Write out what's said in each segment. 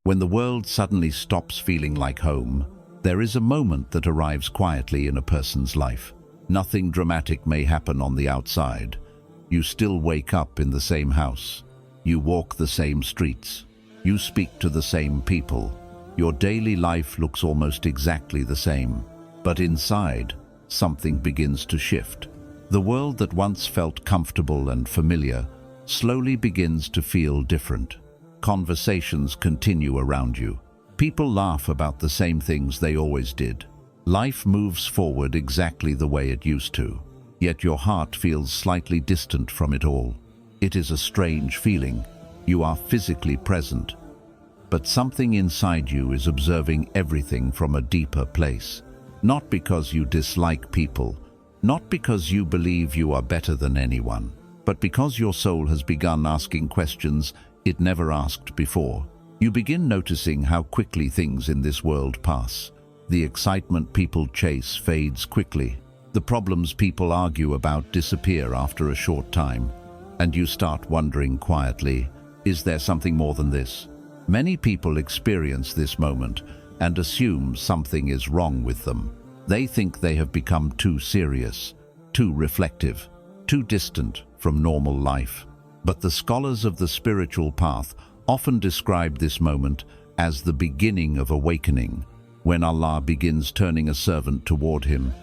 When the world suddenly stops feeling like home, there is a moment that arrives quietly in a person's life. Nothing dramatic may happen on the outside. You still wake up in the same house. You walk the same streets. You speak to the same people. Your daily life looks almost exactly the same. But inside, something begins to shift. The world that once felt comfortable and familiar slowly begins to feel different. Conversations continue around you. People laugh about the same things they always did. Life moves forward exactly the way it used to, yet your heart feels slightly distant from it all. It is a strange feeling. You are physically present, but something inside you is observing everything from a deeper place. Not because you dislike people, not because you believe you are better than anyone, but because your soul has begun asking questions it never asked before. You begin noticing how quickly things in this world pass. The excitement people chase fades quickly. The problems people argue about disappear after a short time, and you start wondering quietly, is there something more than this? Many people experience this moment and assume something is wrong with them. They think they have become too serious, too reflective, too distant from normal life. But the scholars of the spiritual path often describe this moment as the beginning of awakening, when Allah begins turning a servant toward him.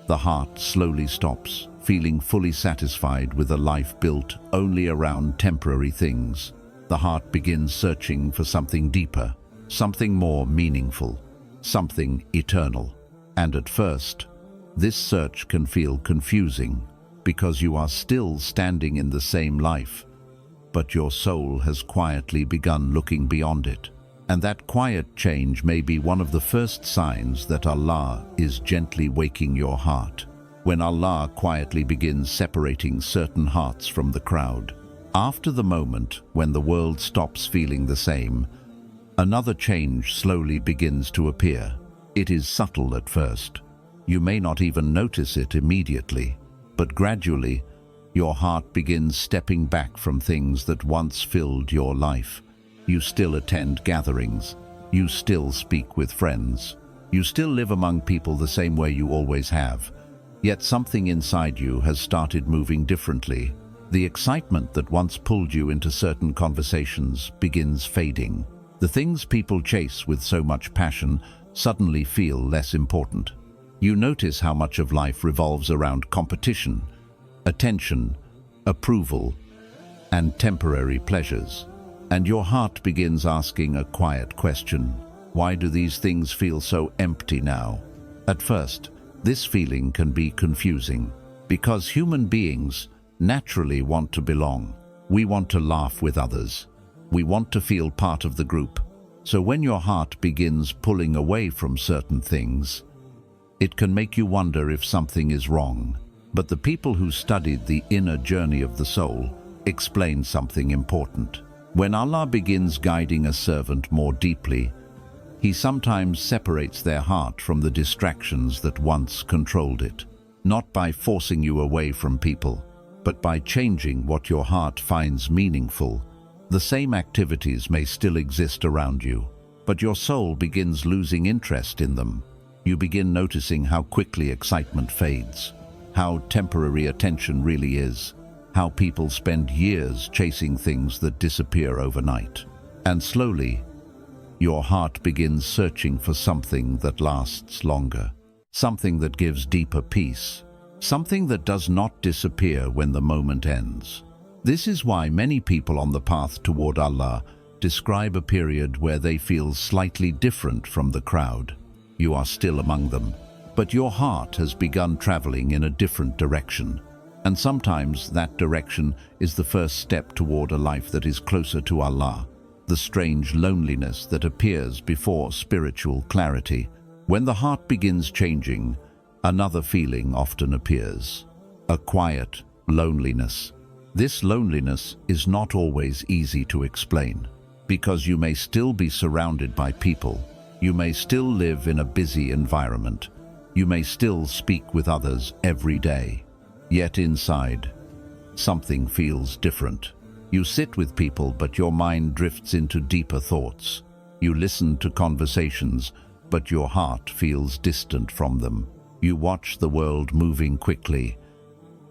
The heart slowly stops, feeling fully satisfied with a life built only around temporary things. The heart begins searching for something deeper, something more meaningful, something eternal. And at first, this search can feel confusing because you are still standing in the same life, but your soul has quietly begun looking beyond it. And that quiet change may be one of the first signs that Allah is gently waking your heart. When Allah quietly begins separating certain hearts from the crowd, after the moment when the world stops feeling the same, another change slowly begins to appear. It is subtle at first. You may not even notice it immediately, but gradually, your heart begins stepping back from things that once filled your life. You still attend gatherings. You still speak with friends. You still live among people the same way you always have. Yet something inside you has started moving differently. The excitement that once pulled you into certain conversations begins fading. The things people chase with so much passion suddenly feel less important. You notice how much of life revolves around competition, attention, approval, and temporary pleasures. And your heart begins asking a quiet question. Why do these things feel so empty now? At first, this feeling can be confusing, because human beings naturally want to belong. We want to laugh with others. We want to feel part of the group. So when your heart begins pulling away from certain things, it can make you wonder if something is wrong. But the people who studied the inner journey of the soul explain something important. When Allah begins guiding a servant more deeply, He sometimes separates their heart from the distractions that once controlled it, not by forcing you away from people, but by changing what your heart finds meaningful. The same activities may still exist around you, but your soul begins losing interest in them. You begin noticing how quickly excitement fades, how temporary attention really is, how people spend years chasing things that disappear overnight. And slowly, your heart begins searching for something that lasts longer, something that gives deeper peace, something that does not disappear when the moment ends. This is why many people on the path toward Allah describe a period where they feel slightly different from the crowd. You are still among them, but your heart has begun traveling in a different direction. And sometimes that direction is the first step toward a life that is closer to Allah, the strange loneliness that appears before spiritual clarity. When the heart begins changing, another feeling often appears, a quiet loneliness. This loneliness is not always easy to explain, because you may still be surrounded by people. You may still live in a busy environment. You may still speak with others every day. Yet inside, something feels different. You sit with people, but your mind drifts into deeper thoughts. You listen to conversations, but your heart feels distant from them. You watch the world moving quickly,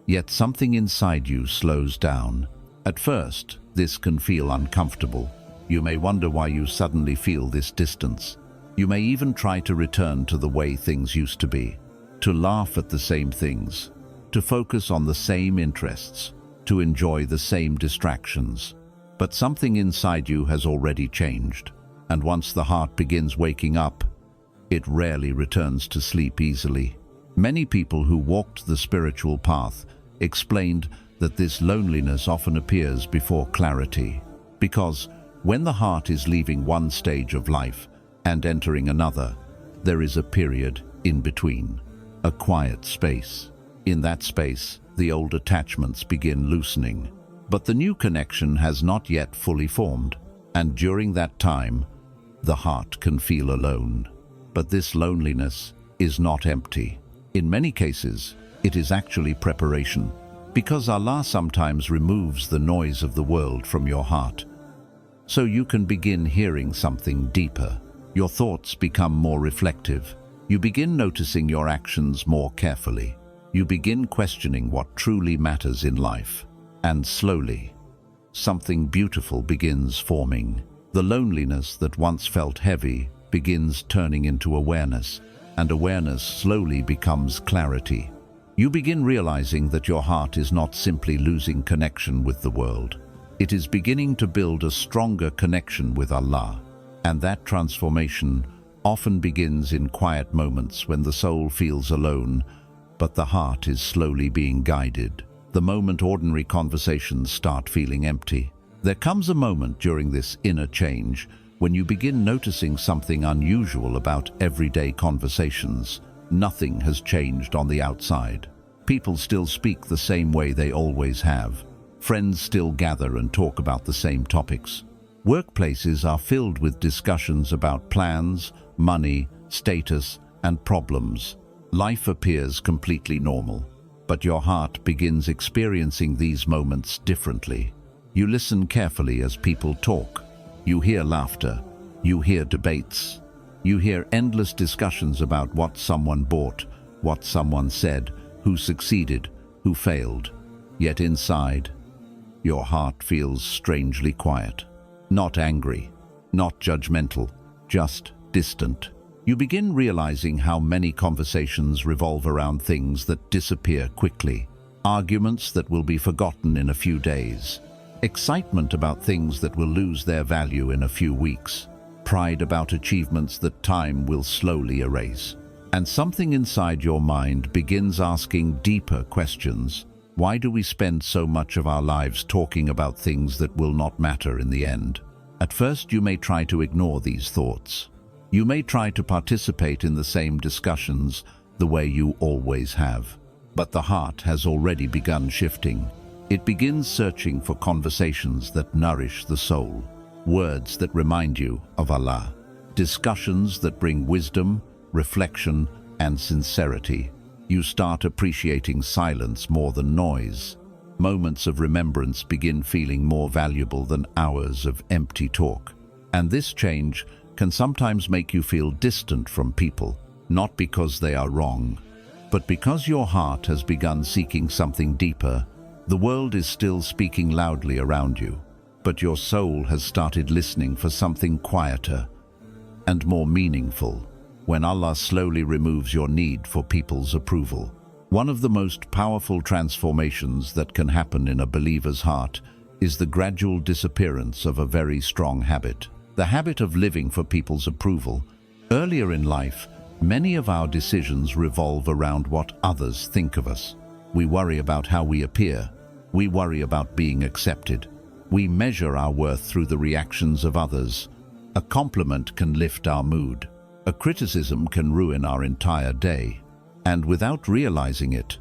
yet something inside you slows down. At first, this can feel uncomfortable. You may wonder why you suddenly feel this distance. You may even try to return to the way things used to be, to laugh at the same things, to focus on the same interests, to enjoy the same distractions. But something inside you has already changed, and once the heart begins waking up, it rarely returns to sleep easily. Many people who walked the spiritual path explained that this loneliness often appears before clarity, because when the heart is leaving one stage of life and entering another, there is a period in between, a quiet space. In that space, the old attachments begin loosening, but the new connection has not yet fully formed, and during that time, the heart can feel alone. But this loneliness is not empty. In many cases, it is actually preparation, because Allah sometimes removes the noise of the world from your heart, so you can begin hearing something deeper. Your thoughts become more reflective. You begin noticing your actions more carefully. You begin questioning what truly matters in life. And slowly, something beautiful begins forming. The loneliness that once felt heavy begins turning into awareness, and awareness slowly becomes clarity. You begin realizing that your heart is not simply losing connection with the world. It is beginning to build a stronger connection with Allah. And that transformation often begins in quiet moments when the soul feels alone, but the heart is slowly being guided. The moment ordinary conversations start feeling empty. There comes a moment during this inner change when you begin noticing something unusual about everyday conversations. Nothing has changed on the outside. People still speak the same way they always have. Friends still gather and talk about the same topics. Workplaces are filled with discussions about plans, money, status, and problems. Life appears completely normal, but your heart begins experiencing these moments differently. You listen carefully as people talk. You hear laughter. You hear debates. You hear endless discussions about what someone bought, what someone said, who succeeded, who failed. Yet inside, your heart feels strangely quiet. Not angry, not judgmental, just distant. You begin realizing how many conversations revolve around things that disappear quickly. Arguments that will be forgotten in a few days. Excitement about things that will lose their value in a few weeks. Pride about achievements that time will slowly erase. And something inside your mind begins asking deeper questions. Why do we spend so much of our lives talking about things that will not matter in the end? At first, you may try to ignore these thoughts. You may try to participate in the same discussions the way you always have. But the heart has already begun shifting. It begins searching for conversations that nourish the soul, words that remind you of Allah, discussions that bring wisdom, reflection, and sincerity. You start appreciating silence more than noise. Moments of remembrance begin feeling more valuable than hours of empty talk. And this change can sometimes make you feel distant from people, not because they are wrong, but because your heart has begun seeking something deeper. The world is still speaking loudly around you, but your soul has started listening for something quieter and more meaningful. When Allah slowly removes your need for people's approval. One of the most powerful transformations that can happen in a believer's heart is the gradual disappearance of a very strong habit. The habit of living for people's approval. Earlier in life, many of our decisions revolve around what others think of us. We worry about how we appear. We worry about being accepted. We measure our worth through the reactions of others. A compliment can lift our mood. A criticism can ruin our entire day. And without realizing it,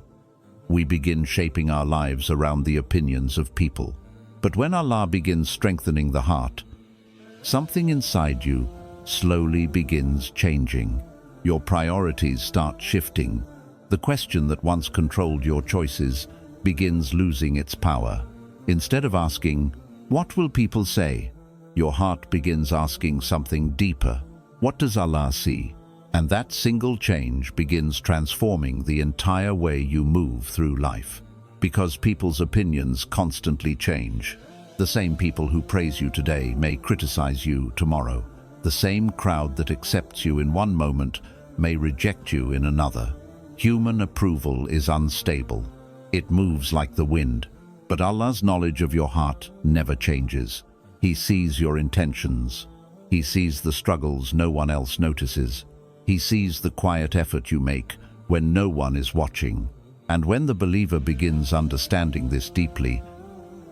we begin shaping our lives around the opinions of people. But when Allah begins strengthening the heart, something inside you slowly begins changing. Your priorities start shifting. The question that once controlled your choices begins losing its power. Instead of asking, "What will people say?" your heart begins asking something deeper. What does Allah see? And that single change begins transforming the entire way you move through life. Because people's opinions constantly change. The same people who praise you today may criticize you tomorrow. The same crowd that accepts you in one moment may reject you in another. Human approval is unstable. It moves like the wind. But Allah's knowledge of your heart never changes. He sees your intentions. He sees the struggles no one else notices. He sees the quiet effort you make when no one is watching. And when the believer begins understanding this deeply,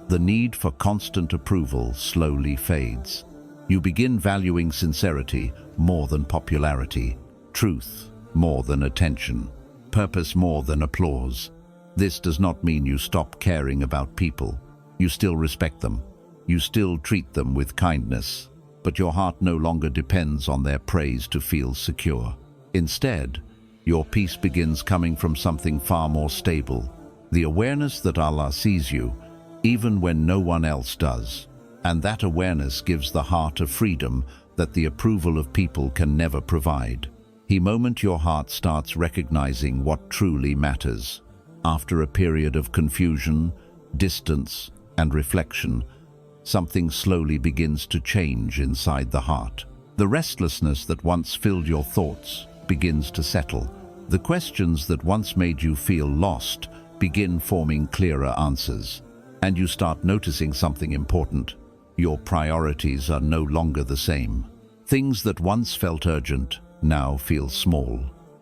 the need for constant approval slowly fades. You begin valuing sincerity more than popularity, truth more than attention, purpose more than applause. This does not mean you stop caring about people. You still respect them. You still treat them with kindness. But your heart no longer depends on their praise to feel secure. Instead, your peace begins coming from something far more stable, the awareness that Allah sees you, even when no one else does. And that awareness gives the heart a freedom that the approval of people can never provide. The moment your heart starts recognizing what truly matters. After a period of confusion, distance, and reflection, something slowly begins to change inside the heart. The restlessness that once filled your thoughts begins to settle. The questions that once made you feel lost begin forming clearer answers. And you start noticing something important. Your priorities are no longer the same. Things that once felt urgent now feel small.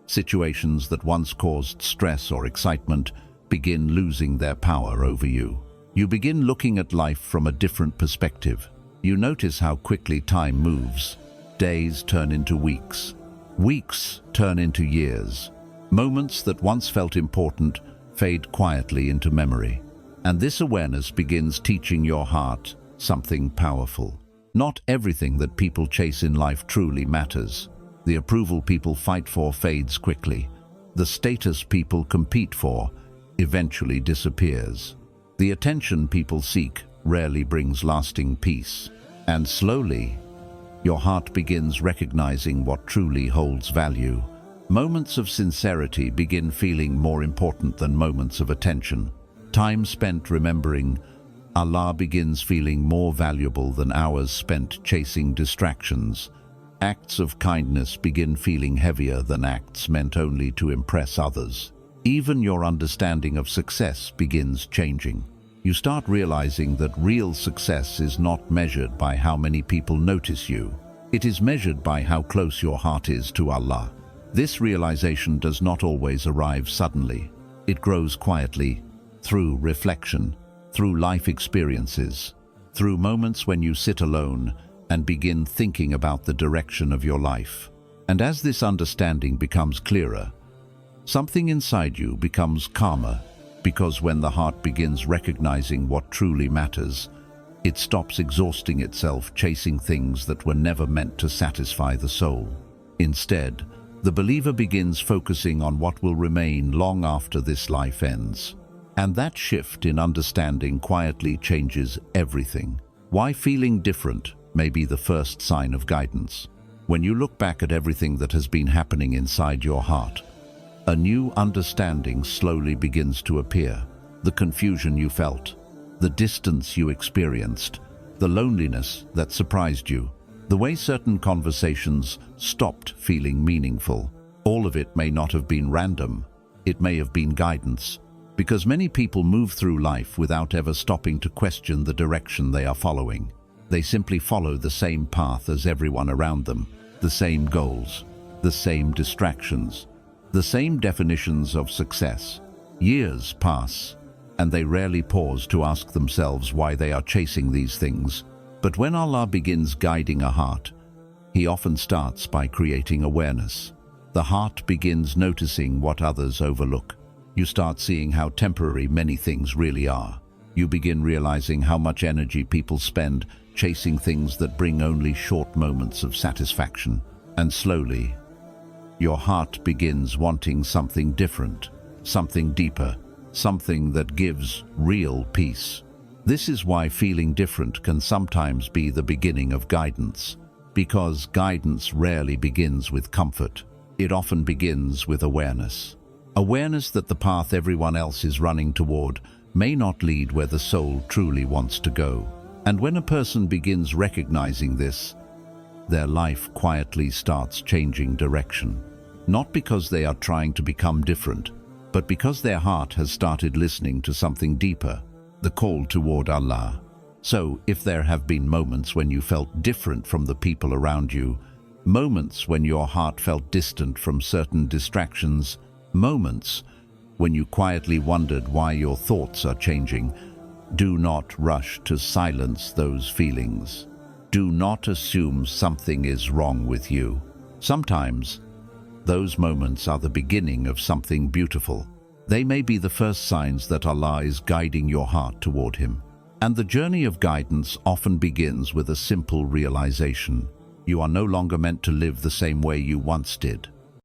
Situations that once caused stress or excitement begin losing their power over you. You begin looking at life from a different perspective. You notice how quickly time moves. Days turn into weeks. Weeks turn into years. Moments that once felt important fade quietly into memory. And this awareness begins teaching your heart something powerful. Not everything that people chase in life truly matters. The approval people fight for fades quickly. The status people compete for eventually disappears. The attention people seek rarely brings lasting peace. And slowly, your heart begins recognizing what truly holds value. Moments of sincerity begin feeling more important than moments of attention. Time spent remembering Allah begins feeling more valuable than hours spent chasing distractions. Acts of kindness begin feeling heavier than acts meant only to impress others. Even your understanding of success begins changing. You start realizing that real success is not measured by how many people notice you. It is measured by how close your heart is to Allah. This realization does not always arrive suddenly. It grows quietly, through reflection, through life experiences, through moments when you sit alone and begin thinking about the direction of your life. And as this understanding becomes clearer, something inside you becomes calmer, because when the heart begins recognizing what truly matters, it stops exhausting itself chasing things that were never meant to satisfy the soul. Instead, the believer begins focusing on what will remain long after this life ends. And that shift in understanding quietly changes everything. Why feeling different may be the first sign of guidance. When you look back at everything that has been happening inside your heart, a new understanding slowly begins to appear. The confusion you felt, the distance you experienced, the loneliness that surprised you, the way certain conversations stopped feeling meaningful. All of it may not have been random. It may have been guidance. Because many people move through life without ever stopping to question the direction they are following. They simply follow the same path as everyone around them, the same goals, the same distractions, the same definitions of success. Years pass, and they rarely pause to ask themselves why they are chasing these things. But when Allah begins guiding a heart, He often starts by creating awareness. The heart begins noticing what others overlook. You start seeing how temporary many things really are. You begin realizing how much energy people spend chasing things that bring only short moments of satisfaction. And slowly, your heart begins wanting something different, something deeper, something that gives real peace. This is why feeling different can sometimes be the beginning of guidance, because guidance rarely begins with comfort. It often begins with awareness. Awareness that the path everyone else is running toward may not lead where the soul truly wants to go. And when a person begins recognizing this, their life quietly starts changing direction. Not because they are trying to become different, but because their heart has started listening to something deeper, the call toward Allah. So, if there have been moments when you felt different from the people around you, moments when your heart felt distant from certain distractions, moments when you quietly wondered why your thoughts are changing, do not rush to silence those feelings. Do not assume something is wrong with you. Sometimes, those moments are the beginning of something beautiful. They may be the first signs that Allah is guiding your heart toward Him. And the journey of guidance often begins with a simple realization. You are no longer meant to live the same way you once did.